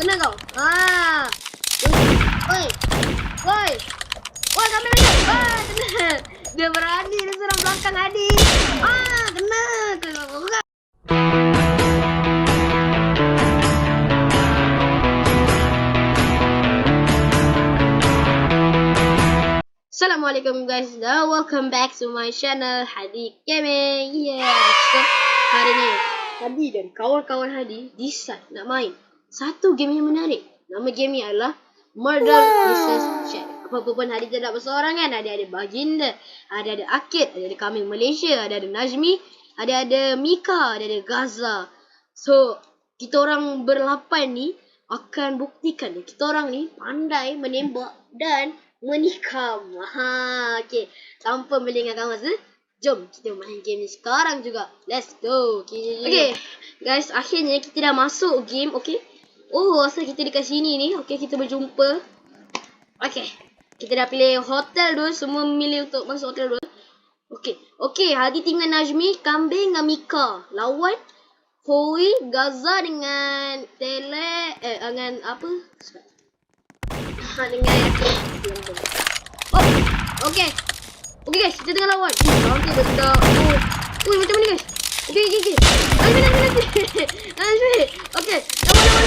Kena kau. Oi. Woi. Woi, kami lagi. Kena. Dia berani dia serang belakang Hadi. Kena. Assalamualaikum guys, welcome back to my channel Hadi Gaming. So hari ni Hadi dan kawan-kawan Hadi decide nak main satu game yang menarik. Nama game ni adalah Murder vs Chat. Apa-apa pun Hadi tidak berseorangan. Ada Baginda, ada Akid, ada Kambing Malaysia, ada Najmi, ada Mika, ada Gaza. So kita orang berlapan ni akan buktikan kita orang ni pandai menembak dan menikam. Okay. Tanpa melengahkan masa, jom kita main game ni sekarang juga. Let's go. Okay. Guys, akhirnya kita dah masuk game. Okay. Oh, asal kita dekat sini ni. Okay, kita berjumpa. Okay. Kita dah pilih hotel dulu. Semua memilih untuk masuk hotel dulu. Okay. Okay, Hadi tinggal Najmi, Kambing dengan Mika. Lawan Hoi, Gaza dengan Tele. Dengan apa? Dengan okay. Okay guys, kita tengah lawan. Nanti betul. Macam mana guys? Okay. Najmi. Okay.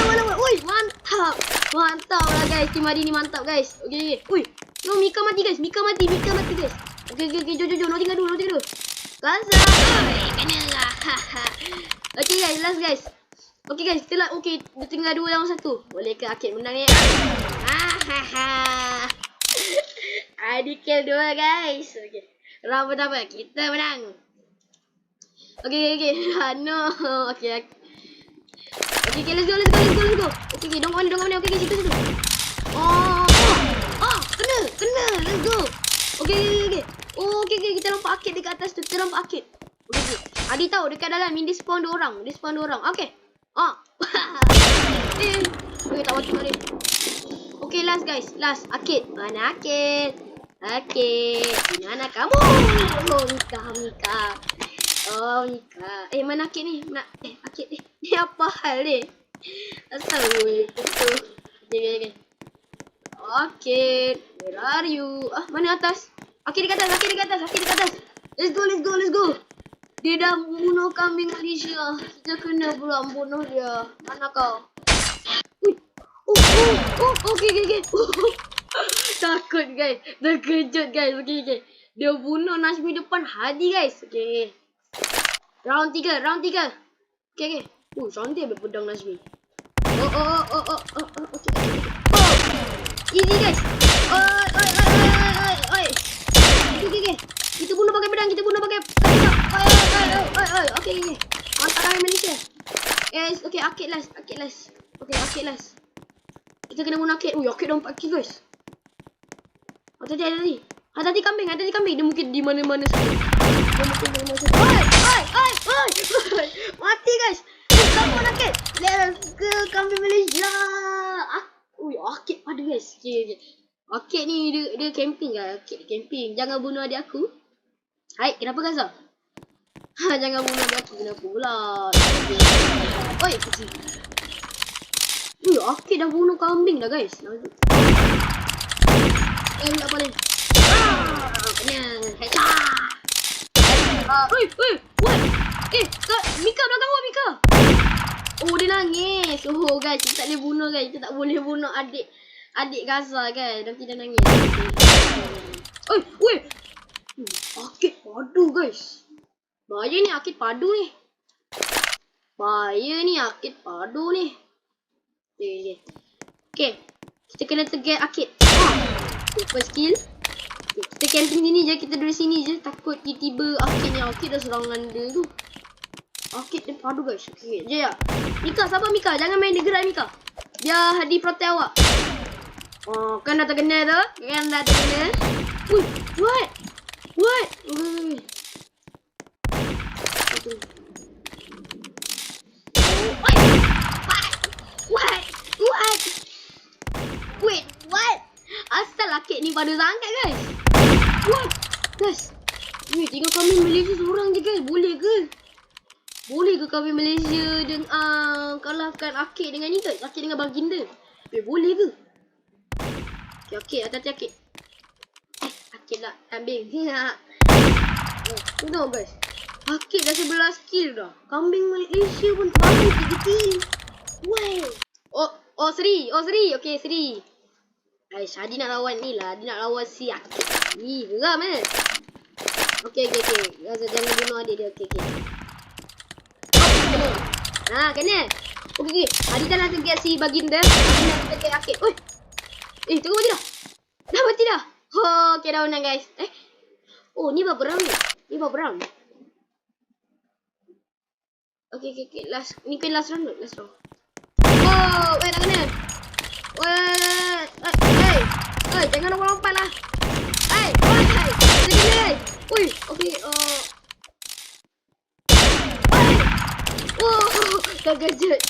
Lawan. Ui, mantap lah guys. Tim Hadi ni mantap guys. Okay. Ui, no, Mika mati guys. Mika mati guys. Okay. Jom. No tinggal dulu. Gaza. Kena lah. Okay guys, last guys. Okay guys, kita lah. Okay, dia tinggal 2 lawan 1. Boleh ke Akid menang ni? Hadi kill 2 guys. Okay. Round pertama kita menang. Okay. No. Okay, let's go. Okay, don't go mana. Okay, situ. Kena. Let's go. Okay. Okay, kita nampak Akid dekat atas tu. Kita nampak Akid. Okay. Hadi tahu dekat dalam ni dia spawn 2 orang. Okay. Okay, tak macam mana. Okay, last guys. Last. Akid. Mana Akid? Ini anak kamu. Mika. Mana Akid ni? Akid ni. Ni apa hal ni? Asal weh. Okay. Akid. Where are you? Mana atas? Akid dekat atas. Let's go. Dia dah bunuh Kambing Malaysia. Kita kena pula bunuh dia. Mana kau? Okay. Takut guys. Terkejut guys. Okay. Dia bunuh Najmi depan Hadi guys. Okay. Round 3. Okay. Cantik berpedang Najmi. Okay. Easy guys. Oi. Okay. Kita bunuh pakai pedang. Okay. Mantap kami Malaysia. Yes. Okay, Akid last. Okay, Akid last. Kita kena bunuh Akid. Akid dah 4 kill guys. Hati-hati kambing. Dia mungkin di mana-mana saja. Oi. Mati guys. Come on Akid. Let's go Kambing Malaysia. Akid pada guys. Okay. Akid ni dia camping kan. Akid camping. Jangan bunuh adik aku. Hai, kenapa Gaza? Jangan bunuh adik aku. Kenapa pula? Oi, kecil. Akid dah bunuh kambing dah guys. Tak boleh. Kena. Headshot. What? Mika belakang awak, Mika. Dia nangis. Guys, kita tak boleh bunuh guys. Kita tak boleh bunuh adik Gaza guys. Nanti dia nangis. Akid padu guys. Bahaya ni Akid padu ni. Okay. Kita kena target Akid. First kill. Kita camping sini je. Kita duduk sini je. Takut tiba-tiba Akid ni. Akid dah serangan dia tu. Akid dia padu guys. Okay. Je ya. Mika, sabar Mika. Jangan main dia gerak Mika. Biar Hadi protect awak. Kan dah terkena tu. What? What? Asal Akid ni pada sangat guys. What? Guys. Tinggal Kambing Malaysia seorang je guys. Boleh ke? Boleh ke kami Malaysia dengan kalahkan Arkade dengan ni guys? Arkade dengan Baginda. Boleh ke? Okay, hati-hati Arkade. Arkade lah, kambing. Tengok guys. Arkade dah 11 kill dah. Kambing Malaysia pun baru 3 kill. Wow. Oh Seri. Okay, Seri. Aish, Hadi nak lawan ni lah. Hadi nak lawan si Arkade. Ni, geram Okay. Jangan bunuh adik dia. Okay. Kena. Okay. Hadi dah nak target si Baginda. Hadi nak target Arkade. Oi. Tengok mati dah. Dah mati dah. Okay, dah menang guys. Oh, ni berapa round ni? Okay. Last. Ni kan last round. Oh, tak kena. Jangan lompat lah. Oi, okay. Terkejut.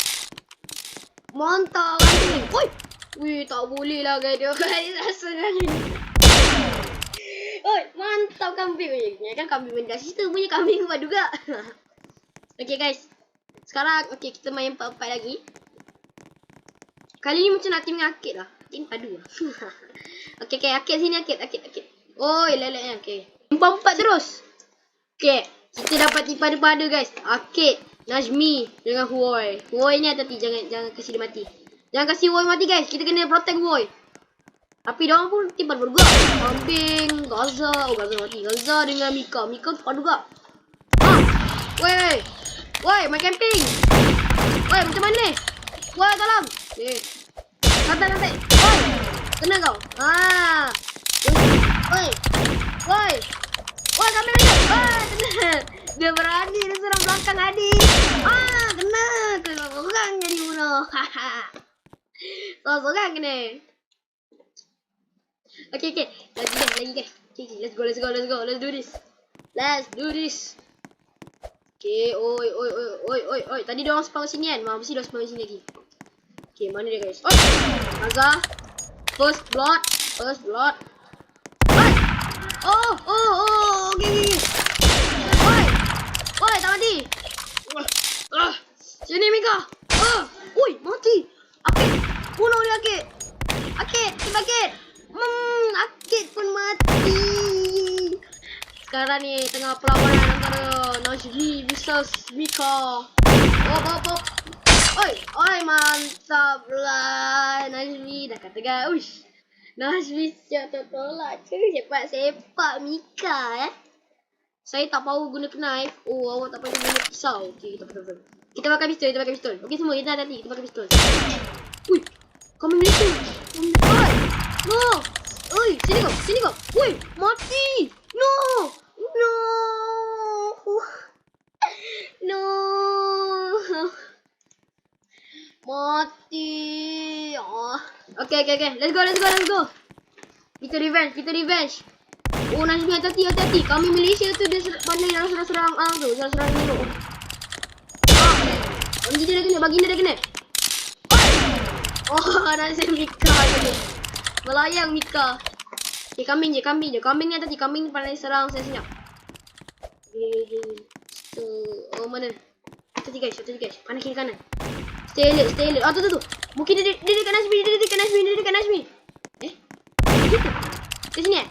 Mantap kambing. Tak boleh lah guys. Dia rasa ni. Mantap kambing. Kan kambing benda situ punya kambing buat juga. Okay guys. Sekarang kita main 4-4 lagi. Kali ni macam nak team dengan Arkade lah. Team padu lah. Okay, Arkade sini Arkade. Lelek. Okay. 4-4 terus. Okay. Kita dapat team padu-padu guys. Arkade, Najmi dengan Huoi. Huoi ni hati-hati. Jangan kasi dia mati. Jangan kasi Huoi mati guys. Kita kena protect Huoi. Tapi diorang pun team padu juga. Kambing, Gaza. Gaza mati. Gaza dengan Mika. Mika padu juga. Woi, main camping. Macam mana? Tolong. Santai. Kena kau. Kambing aja. Kena. Dia berani dia serang belakang Hadi. Kena. Seorang jadi bunuh. Seorang kena. Okay. Lagi guys. Okay. Let's go. Let's do this. Okay. Oi. Tadi dia orang spawn sini kan? Mesti dia spawn sini lagi. Okay, mana dia guys? Gaza. First blood. Okay. Tak mati. Sini Mika. Mati. Arkade. Bunuh dia Arkade. Arkade. Arkade pun mati. Sekarang ni tengah perlawanan antara Najmi versus Mika. Mantap lah. Najmi dah kata guys. Najmi siap tertolak. Cepat sepak Mika Saya tak tahu guna knife. Awak tak pandai guna pisau. Okay, kita pakai pistol. Okay semua, kita hati-hati. Kita pakai pistol. Kami Malaysia. No. Sini kau. Mati. No. Mati. Okay. Let's go. Kita revenge. Najmi hati-hati. Kami Malaysia tu dia pandai dalam serang tu. Serang ni. Baginda dah kena. Najmi Mika kena. Melayang Mika. Okay, kambing je. Kambing ni tadi. Kambing pandai serang saya senyap. Mana? Hati guys. Kanan kiri kanan. Stay alert. Tu. Mungkin dia dekat Najmi. Gitu. Di sini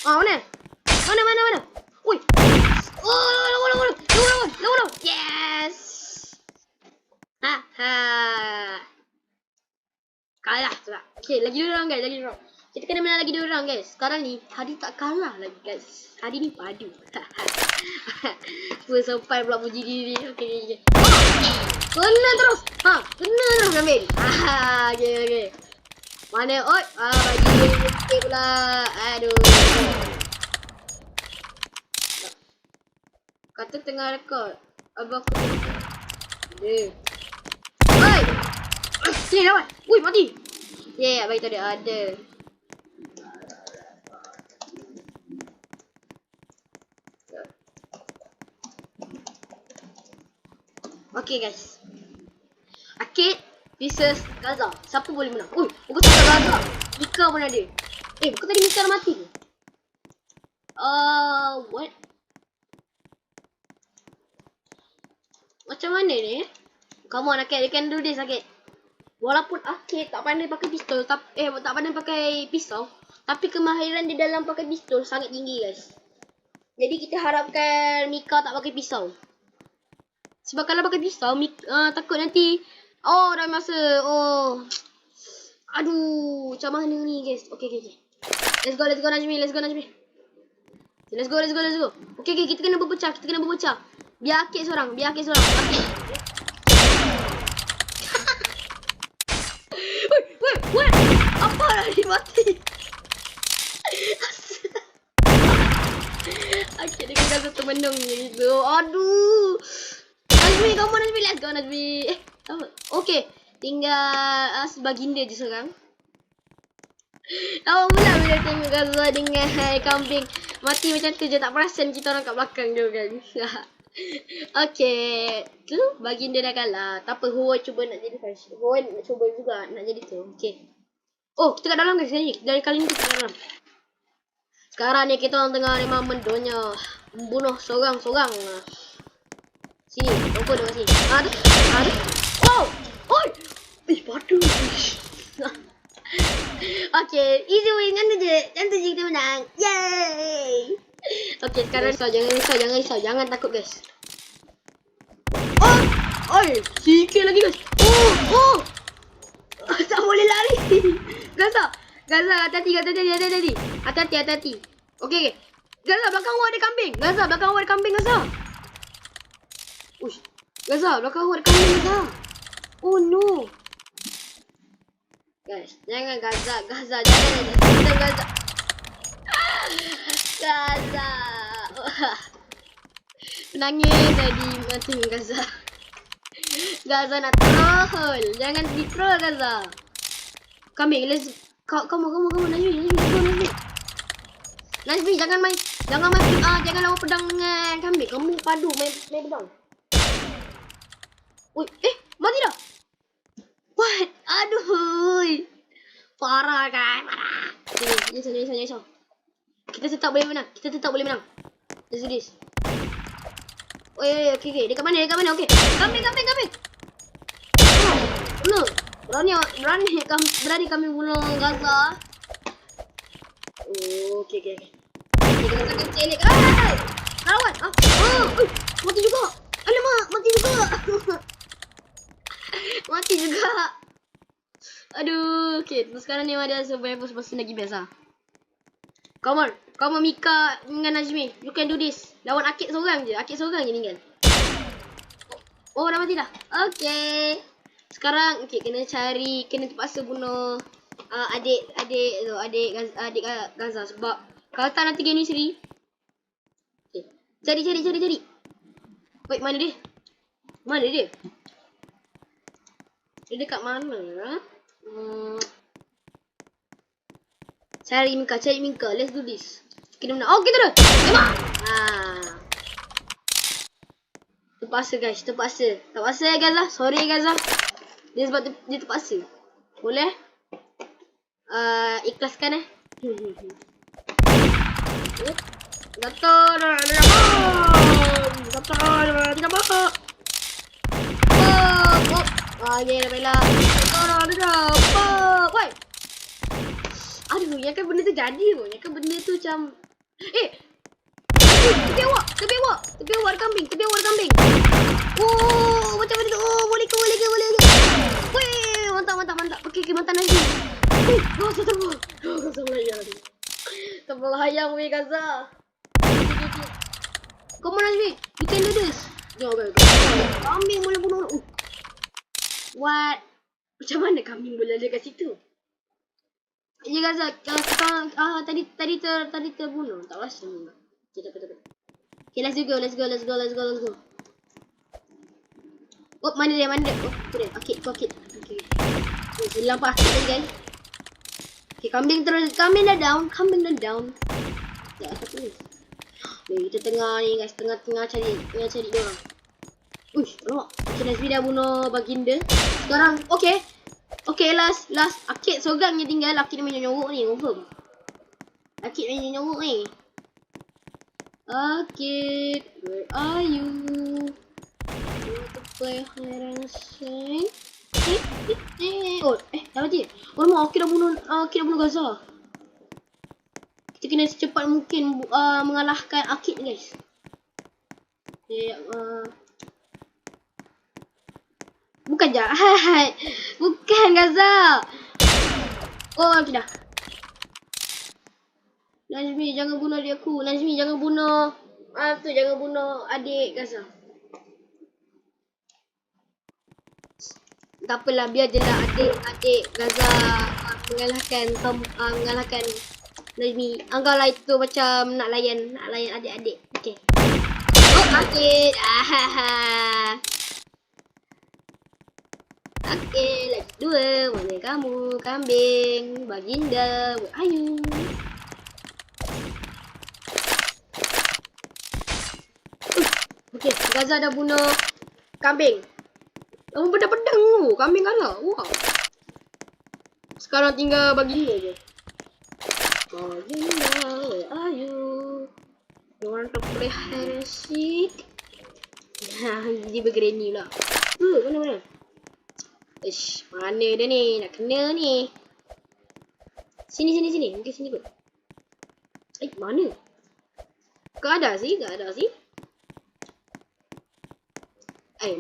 mana? Mana? Oi. Lawan. Yes. Kalah tu lah. Okay, lagi 2 orang guys. Kita kena menang lagi 2 orang guys. Sekarang ni Hadi tak kalah lagi guys. Hadi ni padu. Sampai pula puji diri. Okay. Kena terus. Kena terus ambil. Okay. Mana? Bagi dia pula. Aduh. Kata tengah rekod. Abang aku. Sini lawan. Mati. Bagi tahu dia ada. Okay guys. Arkade versus Gaza. Siapa boleh menang? Bukan tak Gaza. Mika pun ada. Bukan tadi Mika dah mati ke? What? Macam mana ni? Come on, Akid. You can do this, Akid. Walaupun Akid tak pandai pakai pistol, tak pandai pakai pisau, tapi kemahiran di dalam pakai pistol sangat tinggi, guys. Jadi kita harapkan Mika tak pakai pisau. Sebab kalau pakai pisau, takut nanti dah masa. Aduh, macam mana ni, guys? Okay. Let's go Najmi. Let's go. Okay, kita kena berpecah. Biar Akid seorang. Akid. Wait. Apa dah dia mati? Akid dengan Gaza termenung gitu. Aduh. Najmi, kamu Najmi. Let's go, Najmi. Okay. Tinggal Baginda je seorang. Awak pula bila tengok Gaza dengan kambing mati macam tu je, tak perasan kita orang kat belakang je kan. Okay, tu Baginda dah kalah. Tak apa, Huon cuba nak jadi first. Huon cuba juga nak jadi tu. Okay. Oh, kita kat dalam guys ni. Dari kali ni kita kat dalam. Sekarang ni kita orang tengah memang mendonya membunuh seorang-seorang. Sini, apa dia kat sini? Ada. Wow! Oi! Padu. Okay, easy win. Yang tu je kita menang. Yay! Okay, sekarang jangan risau. Jangan takut, guys. Oi, sikit lagi, guys. Tak boleh lari. Gaza, hati-hati. Hati-hati. Okay. Gaza, belakang awak ada kambing. Gaza. Uish. Gaza, belakang awak ada kambing, Gaza. Oh no. Guys, jangan Gaza. Jangan Gaza. Gaza. Menangis tadi mati Gaza. Gaza nak troll. Jangan di troll, Gaza. Kambing, kamu Najmi, jangan main jangan lawan pedang dengan kambing. Kamu padu main pedang. Oi, mati dah. What? Aduh. Parah kan? Sini. Kita tetap boleh menang. Let's do this. Okay. Dekat mana? Okay. Kambing. No. Berani kami bunuh Gaza. Okay. Kita sangat celik. Lawan. Mati juga. Alamak, mati juga. Aduh. Okay, sekarang ni ada survival person lagi biasa. Come on, Mika dengan Najmi. You can do this. Lawan Akid seorang je tinggal. Oh, dah mati dah. Okay. Sekarang kena terpaksa bunuh adik Gaza sebab kalau tak nanti game ni seri. Okay. Cari. Wait, mana dia? Dia dekat mana? Cari Mika. Let's do this. Kita menang. Oh, kita dah. Tembak. Terpaksa, guys. Terpaksa Gaza. Sorry, Gaza. Dia sebab dia terpaksa. Boleh? Ikhlaskan Gatal. Dah bela. Woi. Aduh, yang kan benda tu jadi pun. Yang kan benda tu macam tepi awak ada kambing. Oh, macam mana tu? Oh, boleh ke? Weh, mantap. Okey, mantap lagi. Weh, Gaza terbang. Gaza melayang. Terbelayang weh Gaza. Come on Najmi, you can do this. Jangan. Kambing boleh bunuh. What? Macam mana kambing boleh ada kat situ? Ya Gaza, tadi terbunuh. Tak rasa ni. Okay, let's go. Oh, mana dia? Oh, tu dia. Okay. Hilang pas tadi kan. Okay, kambing dah down. Tak apa ni. Kita tengah ni guys, tengah cari dia orang. Uish, alamak. Okay, Najmi dah bunuh Baginda. Sekarang, okay, last. Akid seorang yang tinggal. Akid main nyorok ni, confirm. Akid main nyorok ni. Akid, where are you? Play hide and seek. Oh, dah mati. Oh, mak, kita dah bunuh Gaza. Kita kena secepat mungkin mengalahkan Akid, guys. Bukan jahat. Bukan Gaza. Oh, tidak. Najmi, jangan bunuh adik aku. Najmi, jangan bunuh. Jangan bunuh adik Gaza. Tak apalah, biar je lah adik Gaza mengalahkan Najmi. Anggaplah itu macam nak layan adik-adik. Okey. Oh, Akid. Okey, lagi 2. Mana kamu? Kambing. Baginda. Ayu. Okey, Gaza dah bunuh kambing. Oh, pedang-pedang tu. Kambing Gaza. Wah. Sekarang tinggal baginda je. Baginda. Ayu. Diorang tak boleh heresik. Dia bergereni pula. Mana? Ish, mana dia ni? Nak kena ni. Sini. Mungkin sini kot. Mana? Gak ada sih.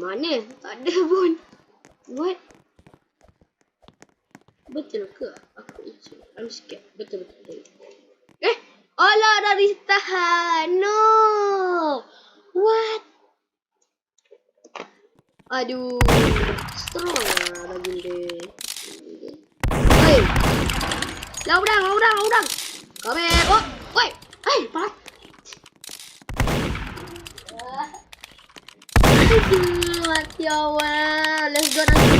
Mana? Tak ada pun. What? Betul ke? I'm scared. Betul. Alah, dah ditahan. No. What? Aduh. Strong lah baginda. Oi. Laudang. Kami. Oh. Oi. Pak. Aduh, mati awal. Let's go nanti.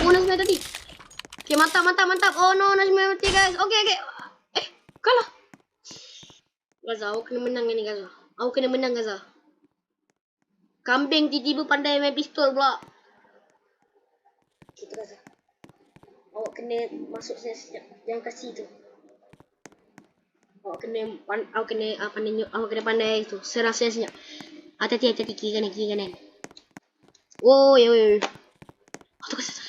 Oh, Najmi tadi. Okay, mantap. Oh no, Najmi mati guys. Okay. Kalah. Gaza, aku kena menang ni Gaza. Kambing tiba-tiba pandai main pistol pula. Gitu Gaza. Awak kena masuk sekejap. Jangan kasih tu. Awak kena pandai tu. Serang sekejap. Hati-hati kiri kanan. Woi. Tu Gaza.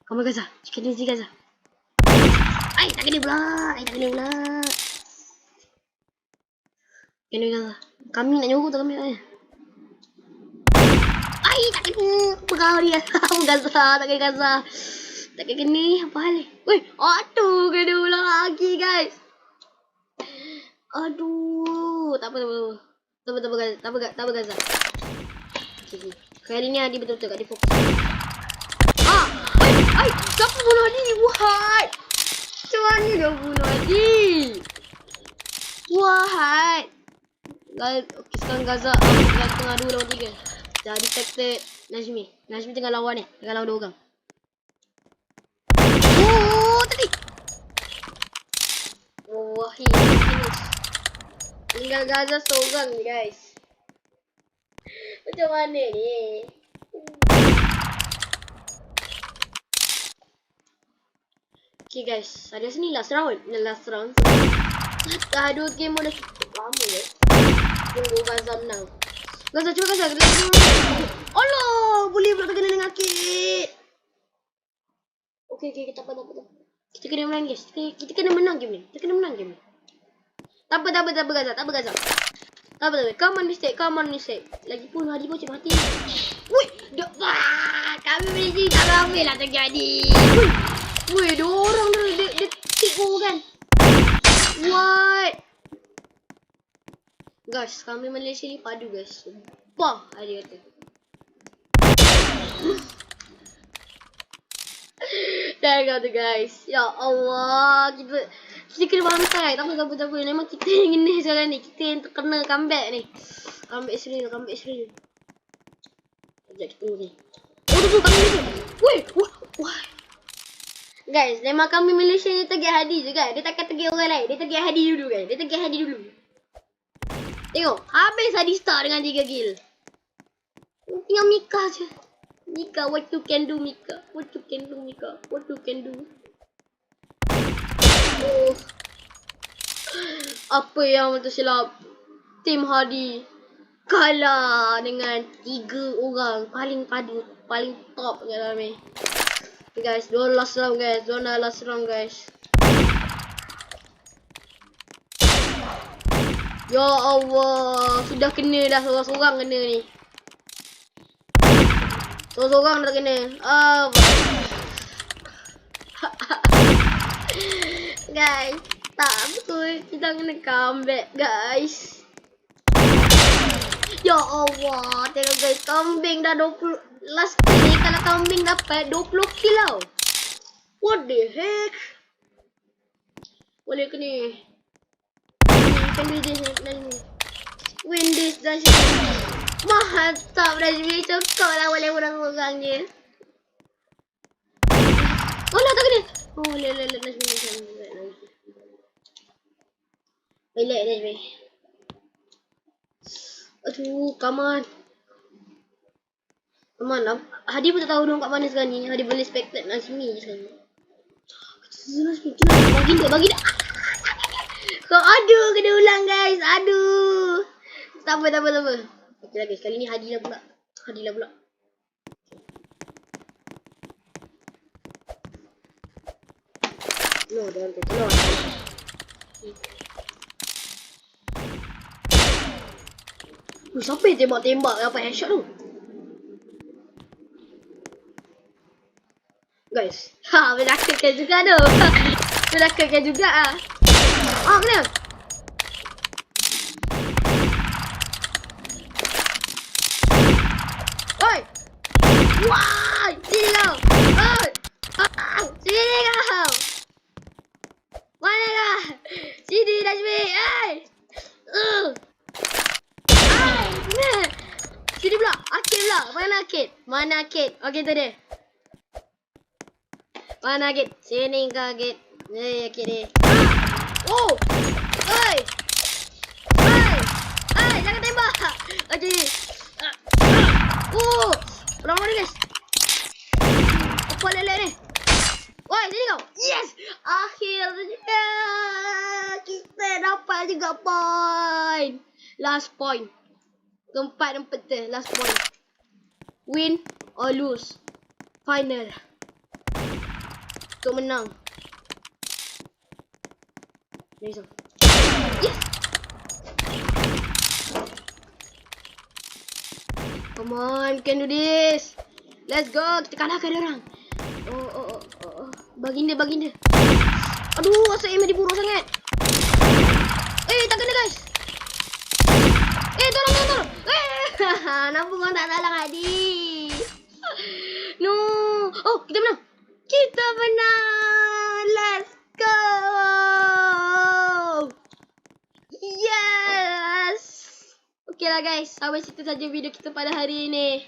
Kamu Gaza. Kena si Gaza. Tak kena pula. Kena Gaza. Kami nak nyuruh tu kami. Tak kena. Pegau dia. Gaza. Tak kena Gaza. Tak kena. Apa hal ni? Weh. Aduh. Kena pula lagi guys. Aduh. Tak apa Gaza. Okay. Kali ni Adi betul-betul kat dia fokus. Siapa bunuh Adi? What? Macam mana dia bunuh Adi? What? Okay, sekarang Gaza tengah 2 lawan 3. Dah detected Najmi tengah lawan ni. Tengah lawan 2 orang. Oh, tadi. Wahai. Tinggal Gaza seorang ni guys. Macam mana ni? Okay guys, ada sini last round. Dah 2 game dah cukup lama ya. Tunggu Gaza menang. Cuba Gaza. Allah, boleh pula kena dengan Akid. Okay, tak apa. Kita kena menang guys. Kita kena menang game ni. Tak apa Gaza. Tak apa. Come on mistake. Lagipun Hadi pun macam mati. Wui, kami mesti tak ramai lah terjadi. Wui, 2 orang dia tick pun kan. What? Guys, kami Malaysia ni padu guys. Sumpah ada kata. Dah kata guys. Ya Allah, kita kena bantai. Tak apa. Memang kita yang ini sekarang ni. Kita yang terkena comeback ni. Comeback serius. Sekejap kita tunggu ni. Oh, kami Malaysia. Wah. Guys, memang kami Malaysia ni tegak Hadi je guys. Dia takkan tegak orang lain. Dia tegak Hadi dulu guys. Tengok, habis Hadi start dengan 3 kill. Tinggal Mika je. Mika, what you can do Mika? What you can do? Oh. Apa yang tersilap? Tim Hadi. kalah dengan 3 orang paling padu, paling top kat dalam ni. Okay guys, diorang last round guys. Zona last round guys. Ya Allah, sudah kena dah seorang-seorang kena ni. Seorang-seorang dah kena. Guys, tak betul. Kita kena comeback guys. Ya Allah, tengok guys, kambing dah 20. Last ni kalau kambing dapat 20 kill tau. What the heck? Boleh ke ni? Can do this ni. Win this dah. Mantap dah, cokok lah boleh orang-orang je. Oh lah, tak kena. Oh, lelak. Relax Najmi. Aduh, come on. Hadi pun tak tahu dong kat mana sekarang ni. Hadi boleh spectate Najmi je sekarang. Bagi dia. Kau aduh, kena ulang guys. Aduh. Tak apa. Okay lah guys, kali ni Hadi lah pula. No, jangan tu. Siapa yang tembak apa headshot tu? Guys, menakutkan juga tu. Menakutkan juga ah. Kena. Oi. Wah, sini kau. Oi. Sini kau. Mana kau? Sini Najmi. Sini pula. Arcade pula. Mana arcade? Okey tu dia. Mana arcade? Sini kau arcade. Arcade ni. Oh. Oi. Jangan tembak. Okey. Orang mana guys? Apa lelek ni? Oi, sini kau. Yes. Akhirnya kita dapat juga point. Last point. Keempat dan peta. Last point. Win or lose. Final. Untuk menang. Yes. Come on, we can do this. Let's go. Kita kalahkan dia orang. Oh. Baginda. Aduh, asal aim dia buruk sangat. Tak kena guys. Tolong. Nampak kau tak salah Hadi. No. Oh, kita menang. Let's go. Yes. Okay lah guys, sampai situ saja video kita pada hari ini.